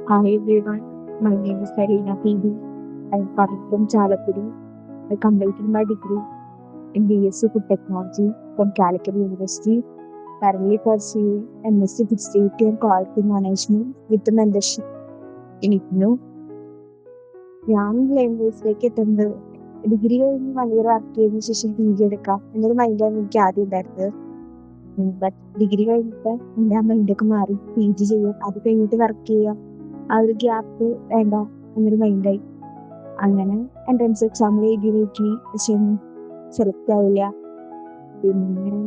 Hi everyone, my name is Karina PB. I'm coming from Chalapuri. I completed my degree in BSc Food Technology from Calicut University, currently pursuing MSc History and Quality Management with the mentorship in IGNOU. ഞാൻ ലാംഗ്വേജിലേക്ക് എത്തുന്നത് degree കഴിഞ്ഞ് 1 year work ചെയ്തതിനു ശേഷം PG എടുക്കാം എന്നൊരു മൈൻഡാണ് എനിക്ക് ആദ്യം ഉണ്ടായിരുന്നത്. ബട്ട് ഡിഗ്രി കഴിഞ്ഞിട്ട് എൻ്റെ ആ മൈൻഡൊക്കെ മാറി PG ചെയ്യാം, അത് കഴിഞ്ഞിട്ട് വർക്ക് ചെയ്യാം, ആ ഒരു ഗ്യാപ്പ് വേണ്ട എന്നൊരു മൈൻഡായി. അങ്ങനെ എൻട്രൻസ് എക്സാം എഴുതി നോക്കി, പക്ഷെ സെലക്ട് ആവില്ല. പിന്നെ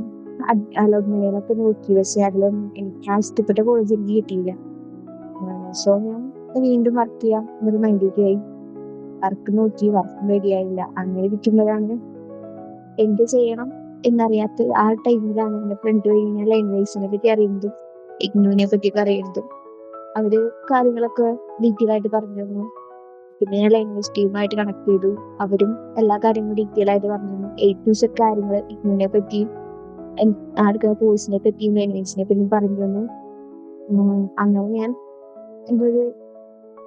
അലോട്ട്മെന്റുകളൊക്കെ നോക്കി, പക്ഷെ അതിലൊന്നും എനിക്ക് ഞാൻ ഇഷ്ടപ്പെട്ട കോളേജ് എനിക്ക് കിട്ടിയില്ല. സോ ഞാൻ വീണ്ടും വർക്ക് ചെയ്യാം എന്നൊരു മൈൻഡിലേക്ക് ആയി. വർക്ക് നോക്കി, വർക്ക് റെഡിയായില്ല. അങ്ങനെ ഇരിക്കുമ്പോഴാണ് എന്ത് ചെയ്യണം എന്നറിയാത്ത ആ ടൈമിലാണ് എൻ്റെ ഫ്രണ്ട് വഴി ഞാൻ ലാംഗ്വേജിനെ പറ്റി അറിയുന്നതും ഇഗ്നുവിനെ പറ്റിയൊക്കെ അറിയുന്നതും. അവര് കാര്യങ്ങളൊക്കെ ഡീറ്റെയിൽ ആയിട്ട് പറഞ്ഞു തന്നു. പിന്നെ ഞാൻ ലാംഗ്വേജ് ടീമായിട്ട് കണക്ട് ചെയ്തു. അവരും എല്ലാ കാര്യങ്ങളും ഡീറ്റെയിൽ ആയിട്ട് പറഞ്ഞു തന്നു. A to Z കാര്യങ്ങൾ ഇഗ്നുവിനെ പറ്റിയും അടുത്ത കോഴ്സിനെ പറ്റിയും ലാംഗ്വേജിനെ പറ്റിയും പറഞ്ഞു തന്നു. അങ്ങനെ ഞാൻ എൻ്റെ ഒരു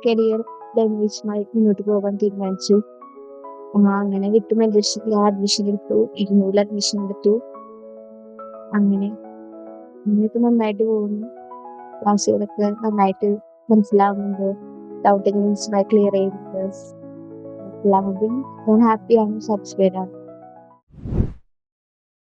കരിയർ ലാംഗ്വേജുമായി മുന്നോട്ട് പോകാൻ തീരുമാനിച്ചു. അങ്ങനെ വിത്ത് മെന്റർഷിപ്പിൽ അഡ്മിഷൻ എടുത്തു, ഇഗ്നുവിൽ അഡ്മിഷൻ എടുത്തു. അങ്ങനെ ഇപ്പൊ നന്നായിട്ട് പോകുന്നു. ക്ലാസ്സുകളൊക്കെ നന്നായിട്ട് മനസ്സിലാവുന്നുണ്ട്, ഡൗട്ട് ക്ലിയർ ചെയ്യുന്നുണ്ട്. എല്ലാം കൊണ്ടും ഞാൻ ഹാപ്പിയാണ്, സാറ്റിസ്ഫൈഡ് ആണ്.